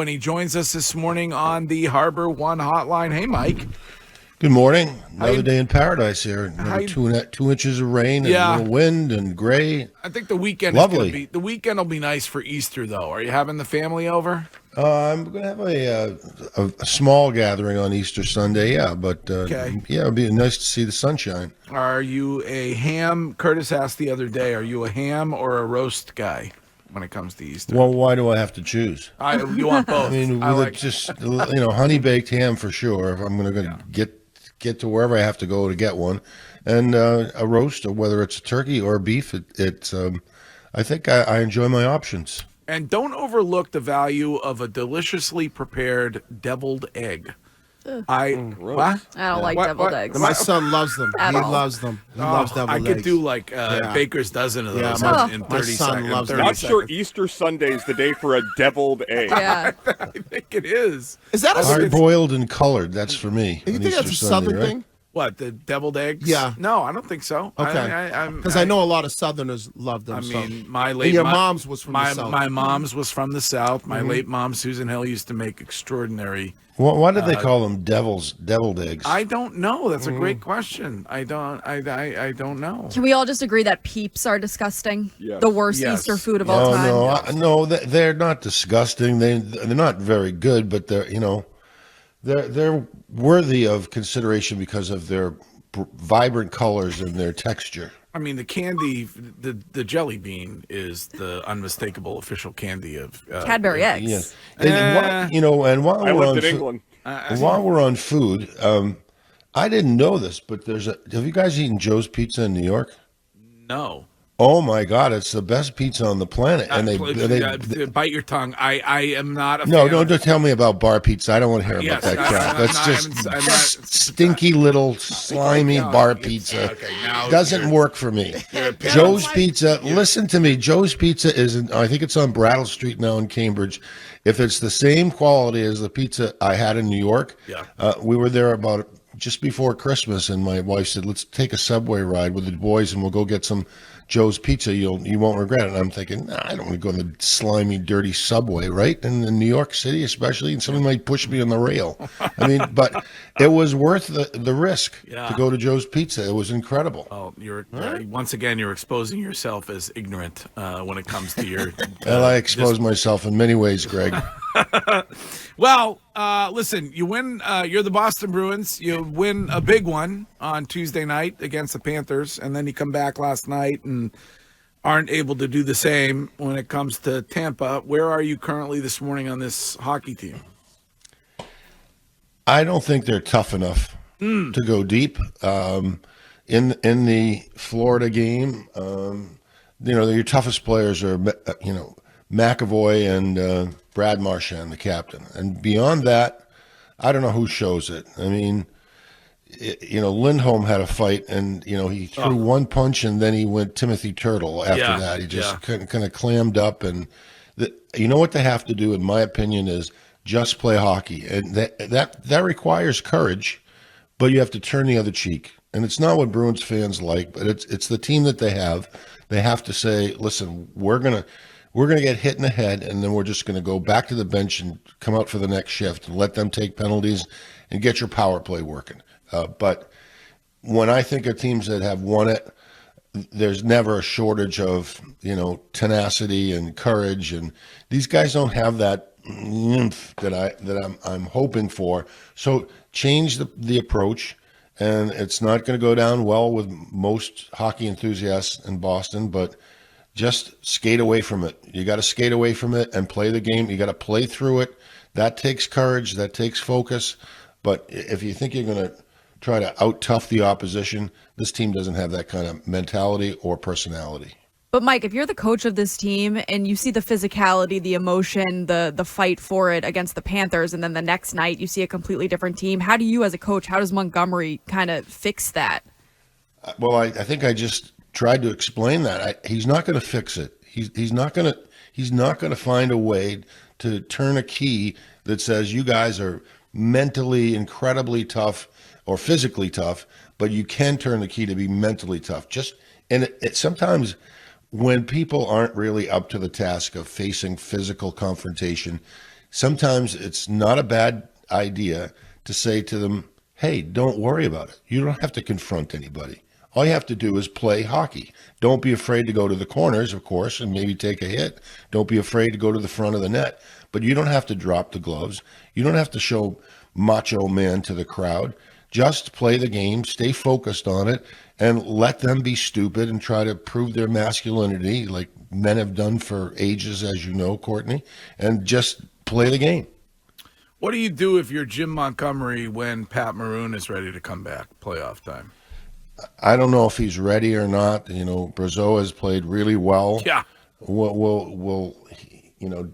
And he joins us this morning on the Harbor One hotline. Hey, Mike. Good morning. Another day in paradise here. Another 2 inches of rain and a little wind and gray. I think the weekend Lovely. is going to be. The weekend will be nice for Easter, though. Are you having the family over? I'm going to have a small gathering on Easter Sunday. Yeah, but it'll be nice to see the sunshine. Are you a ham? Curtis asked the other day. Are you a ham or a roast guy when it comes to Easter? Well, why do I have to choose? You want both? I mean, honey baked ham for sure. If I'm going to get to wherever I have to go to get one, and a roast, or whether it's a turkey or beef, I think I enjoy my options. And don't overlook the value of a deliciously prepared deviled egg. I don't like deviled eggs. My son loves them. He loves them. He loves deviled eggs. I could do like baker's dozen of those in 30 seconds. Not sure Easter Sunday is the day for a deviled egg. Yeah. I think it is. Is that hard boiled and colored? That's for me. You think that's a Southern thing? What, the deviled eggs? Yeah. No, I don't think so. Okay. Because I know a lot of Southerners love them. I mean, mom's was from the South. My mom's was from the South. My late mom, Susan Hill, used to make extraordinary. Why did they call them deviled eggs? I don't know. That's a great question. I don't know. Can we all just agree that Peeps are disgusting? Yes. The worst Easter food of all time? No, they're not disgusting. They're not very good, but they're worthy of consideration because of their vibrant colors and their texture. I mean, the candy, the jelly bean is the unmistakable official candy of Cadbury eggs. Yeah. And while I we're lived on in England. while we're on food, I didn't know this, but have you guys eaten Joe's Pizza in New York? No. Oh my God, it's the best pizza on the planet. And they bite your tongue. I am not a fan. No, don't tell me about bar pizza. I don't want to hear about that crap. That's stinky little slimy bar pizza. Doesn't work for me. Joe's Pizza, listen to me. Joe's Pizza I think it's on Brattle Street now in Cambridge. If it's the same quality as the pizza I had in New York, we were there about just before Christmas, and my wife said, let's take a subway ride with the boys and we'll go get some Joe's Pizza. You won't regret it. And I'm thinking, I don't want to go on the slimy, dirty subway, right? And in New York City, especially, and somebody might push me on the rail. I mean, but it was worth the risk to go to Joe's Pizza. It was incredible. Oh, once again, you're exposing yourself as ignorant when it comes to your. Well, I expose myself in many ways, Greg. Well, listen, you win. You're the Boston Bruins. You win a big one on Tuesday night against the Panthers, and then you come back last night and aren't able to do the same when it comes to Tampa. Where are you currently this morning on this hockey team? I don't think they're tough enough to go deep. In the Florida game, your toughest players are McAvoy and Brad Marchand, the captain. And beyond that, I don't know who shows it. I mean, Lindholm had a fight, and, he threw one punch, and then he went Timothy Turtle after that. He just kind of clammed up. And you know what they have to do, in my opinion, is just play hockey. And that requires courage, but you have to turn the other cheek. And it's not what Bruins fans like, but it's the team that they have. They have to say, listen, we're gonna get hit in the head, and then we're just gonna go back to the bench and come out for the next shift and let them take penalties and get your power play working. But when I think of teams that have won it, there's never a shortage of tenacity and courage, and these guys don't have that oomph that I'm hoping for. So change the approach. And it's not going to go down well with most hockey enthusiasts in Boston, but just skate away from it. You got to skate away from it and play the game. You got to play through it. That takes courage. That takes focus. But if you think you're going to try to out-tough the opposition, this team doesn't have that kind of mentality or personality. But Mike, if you're the coach of this team and you see the physicality, the emotion, the fight for it against the Panthers, and then the next night you see a completely different team, how do you as a coach, how does Montgomery kind of fix that? Well, I think I just tried to explain that. He's not going to fix it. He's not going to find a way to turn a key that says you guys are mentally incredibly tough or physically tough, but you can turn the key to be mentally tough. It sometimes when people aren't really up to the task of facing physical confrontation, sometimes it's not a bad idea to say to them, hey, don't worry about it. You don't have to confront anybody. All you have to do is play hockey. Don't be afraid to go to the corners, of course, and maybe take a hit. Don't be afraid to go to the front of the net. But you don't have to drop the gloves. You don't have to show macho man to the crowd. Just play the game, stay focused on it, and let them be stupid and try to prove their masculinity like men have done for ages, as you know, Courtney, and just play the game. What do you do if you're Jim Montgomery when Pat Maroon is ready to come back playoff time? I don't know if he's ready or not. Brazeau has played really well. Yeah. Will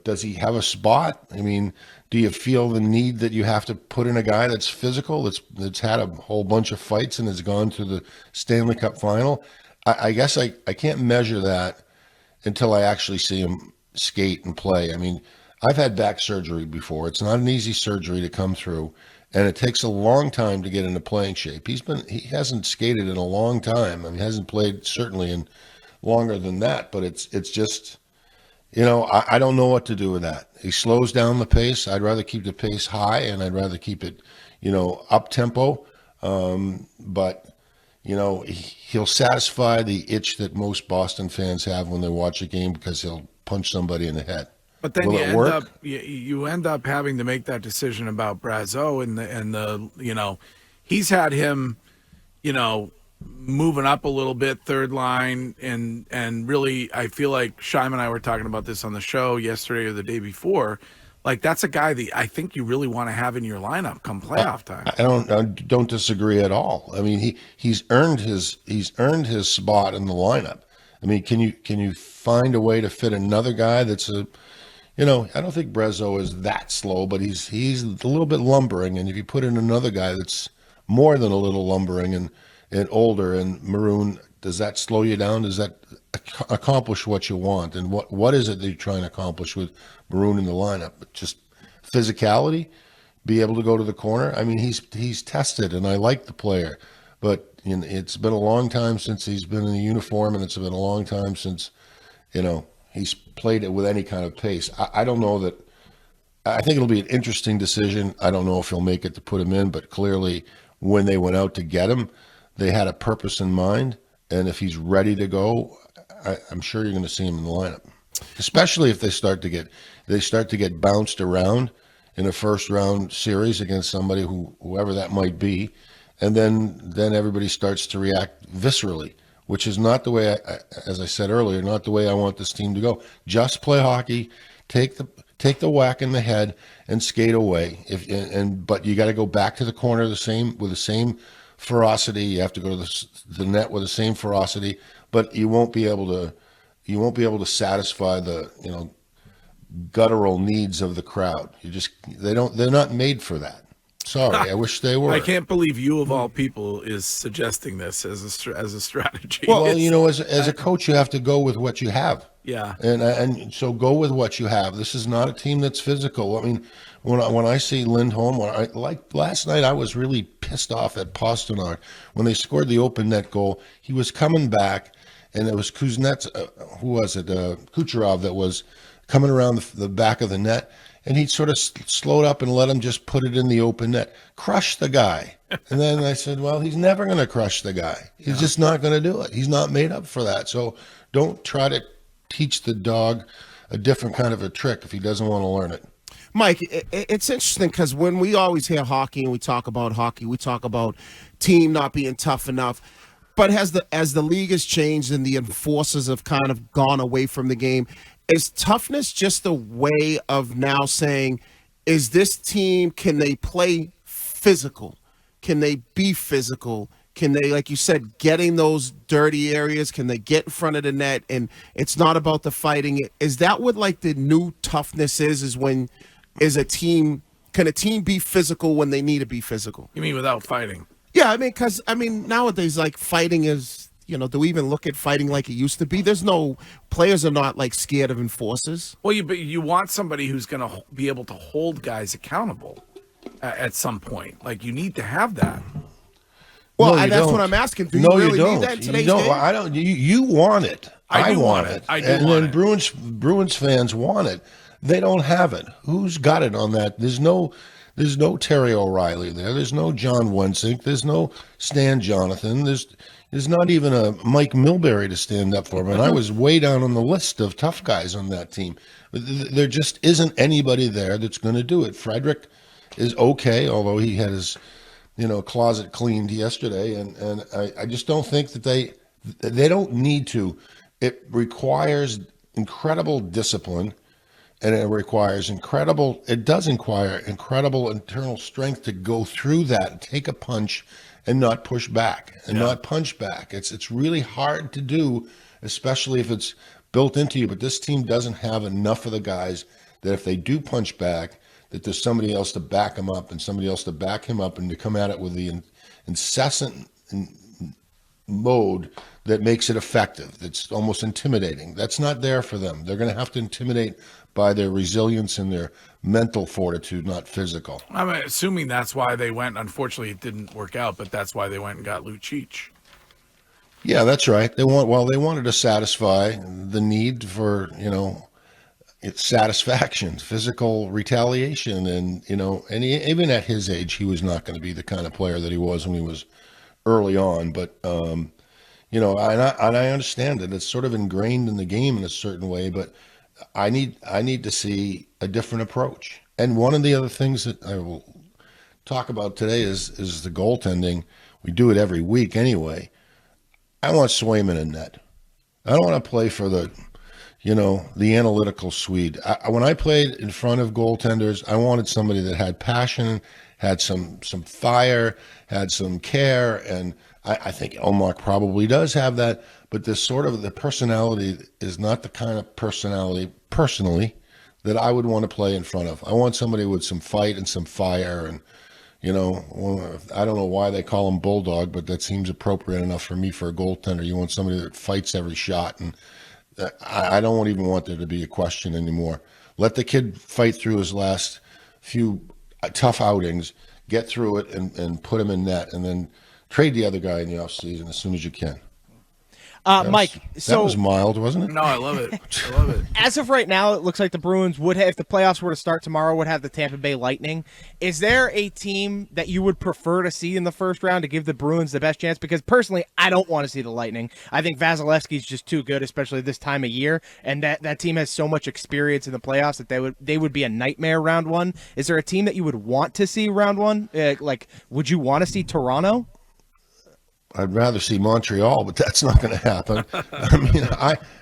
does he have a spot? I mean, do you feel the need that you have to put in a guy that's physical, that's had a whole bunch of fights and has gone to the Stanley Cup final? I guess I can't measure that until I actually see him skate and play. I mean, I've had back surgery before. It's not an easy surgery to come through, and it takes a long time to get into playing shape. He hasn't skated in a long time. I mean, he hasn't played certainly in longer than that, but it's just, I don't know what to do with that. He slows down the pace. I'd rather keep the pace high, and I'd rather keep it, up tempo. But he'll satisfy the itch that most Boston fans have when they watch a game because he'll punch somebody in the head. But then you end up having to make that decision about Brazeau and he's had him, moving up a little bit, third line, and really I feel like Shime and I were talking about this on the show yesterday or the day before. Like, that's a guy that I think you really want to have in your lineup come playoff time. I don't disagree at all. I mean, he's earned his spot in the lineup. I mean, can you find a way to fit another guy that's I don't think Brazeau is that slow, but he's a little bit lumbering, and if you put in another guy that's more than a little lumbering and older, and Maroon, does that slow you down? Does that accomplish what you want? And what is it that you're trying to accomplish with Maroon in the lineup? Just physicality, be able to go to the corner. I mean, he's tested, and I like the player, but it's been a long time since he's been in the uniform, and it's been a long time since he's played it with any kind of pace. I don't know that. I think it'll be an interesting decision. I don't know if he'll make it to put him in, but clearly when they went out to get him, they had a purpose in mind, and if he's ready to go, I'm sure you're going to see him in the lineup. Especially if they start to get bounced around in a first round series against somebody whoever that might be, and then everybody starts to react viscerally, which is not the way, as I said earlier, not the way I want this team to go. Just play hockey, take the whack in the head, and skate away. But you got to go back to the corner with the same ferocity. You have to go to the net with the same ferocity, but you won't be able to satisfy the guttural needs of the crowd. They're not made for that. Sorry, I wish they were. I can't believe you of all people is suggesting this as a strategy. Well, as a coach, you have to go with what you have. Yeah, and so go with what you have. This is not a team that's physical. I mean, when I see Lindholm, like last night, I was really pissed off at Pasternak when they scored the open net goal. He was coming back, and it was Kuznets. Kucherov that was coming around the back of the net. And he sort of slowed up and let him just put it in the open net. Crush the guy. And then I said, well, he's never going to crush the guy. He's just not going to do it. He's not made up for that. So don't try to teach the dog a different kind of a trick if he doesn't want to learn it. Mike, it's interesting because when we always hear hockey and we talk about hockey, we talk about team not being tough enough. But as the league has changed and the enforcers have kind of gone away from the game, is toughness just a way of now saying, is this team, can they play physical? Can they be physical? Can they, like you said, get in those dirty areas? Can they get in front of the net? And it's not about the fighting. Is that what like the new toughness is when can a team be physical when they need to be physical? You mean without fighting? Yeah, because nowadays, like, fighting is, do we even look at fighting like it used to be? Players are not like scared of enforcers. Well, but you want somebody who's going to be able to hold guys accountable at some point. Like, you need to have that. Well, no, that's what I'm asking. Do you really need that in today's game? I don't. You want it. I want it. I do and want then it. Bruins fans want it. They don't have it. Who's got it on that? There's no Terry O'Reilly there. There's no John Wensink. There's no Stan Jonathan. There's not even a Mike Milbury to stand up for him. And I was way down on the list of tough guys on that team. There just isn't anybody there that's going to do it. Frederick is okay, although he had his closet cleaned yesterday, and I just don't think that they don't need to. It requires incredible discipline, and it does require incredible internal strength to go through that and take a punch and not push back and not punch back. It's really hard to do, especially if it's built into you. But this team doesn't have enough of the guys that if they do punch back, that there's somebody else to back him up and somebody else to back him up and to come at it with the incessant mode that makes it effective. That's almost intimidating. That's not there for them. They're going to have to intimidate by their resilience and their mental fortitude, not physical. I'm assuming that's why they went. Unfortunately, it didn't work out, but that's why they went and got Lucic. Yeah, that's right. They wanted to satisfy the need for, it's satisfaction, physical retaliation, and even at his age, he was not going to be the kind of player that he was when he was early on. But and I understand that it's sort of ingrained in the game in a certain way. But I need to see a different approach. And one of the other things that I will talk about today is the goaltending. We do it every week anyway. I want Swayman in net. I don't want to play for the analytical Swede. When I played in front of goaltenders, I wanted somebody that had passion, had some fire, had some care, and I think Elmark probably does have that, but this sort of the personality is not the kind of personality, personally, that I would want to play in front of. I want somebody with some fight and some fire, and I don't know why they call him Bulldog, but that seems appropriate enough for me for a goaltender. You want somebody that fights every shot, and I don't even want there to be a question anymore. Let the kid fight through his last few tough outings, get through it, and put him in net, and then trade the other guy in the offseason as soon as you can. Mike, that was mild, wasn't it? No, I love it. I love it. As of right now, it looks like the Bruins would have, if the playoffs were to start tomorrow, would have the Tampa Bay Lightning. Is there a team that you would prefer to see in the first round to give the Bruins the best chance? Because personally, I don't want to see the Lightning. I think Vasilevsky's just too good, especially this time of year, and that team has so much experience in the playoffs that they would be a nightmare round one. Is there a team that you would want to see round one? Would you want to see Toronto? I'd rather see Montreal, but that's not going to happen.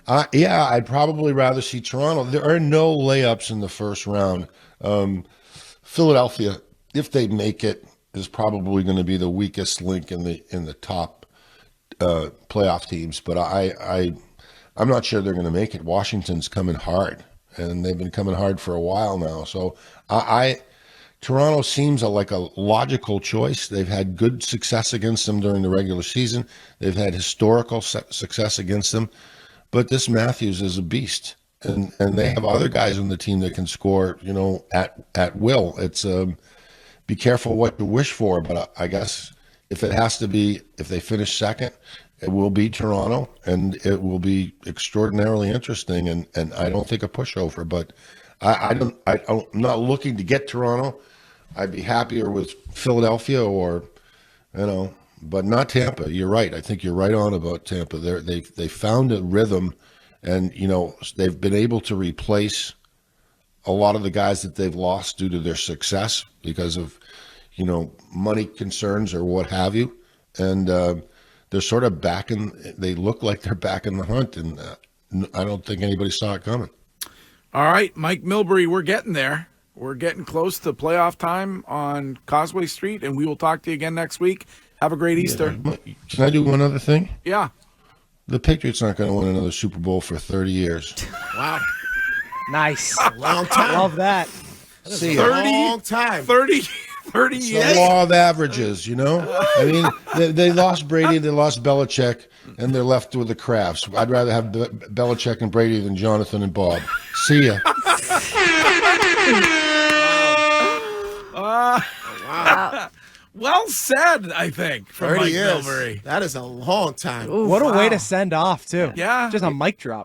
I'd probably rather see Toronto. There are no layups in the first round. Philadelphia, if they make it, is probably going to be the weakest link in the top playoff teams. But I'm not sure they're going to make it. Washington's coming hard, and they've been coming hard for a while now. So Toronto seems like a logical choice. They've had good success against them during the regular season. They've had historical success against them. But this Matthews is a beast. And they have other guys on the team that can score, at will. It's be careful what you wish for. But I guess if they finish second, it will be Toronto, and it will be extraordinarily interesting. And I don't think a pushover. But I'm not looking to get Toronto. I'd be happier with Philadelphia but not Tampa. You're right. I think you're right on about Tampa. They found a rhythm, and they've been able to replace a lot of the guys that they've lost due to their success because of money concerns or what have you. And they're sort of back they look like they're back in the hunt, and I don't think anybody saw it coming. All right, Mike Milbury, we're getting there. We're getting close to playoff time on Causeway Street, and we will talk to you again next week. Have a great Easter. Can I do one other thing? Yeah. The Patriots aren't going to win another Super Bowl for 30 years. Wow. Nice. Long time. Love that. See, 30 long time. 30 It's years. the law of averages, I mean, they lost Brady, they lost Belichick, and they're left with the Crafts. I'd rather have Belichick and Brady than Jonathan and Bob. See ya. Wow. Well said, I think, from 30 Mike years. Milbury. That is a long time. Ooh, What a way wow. to send off, too. Yeah. Just a mic drop.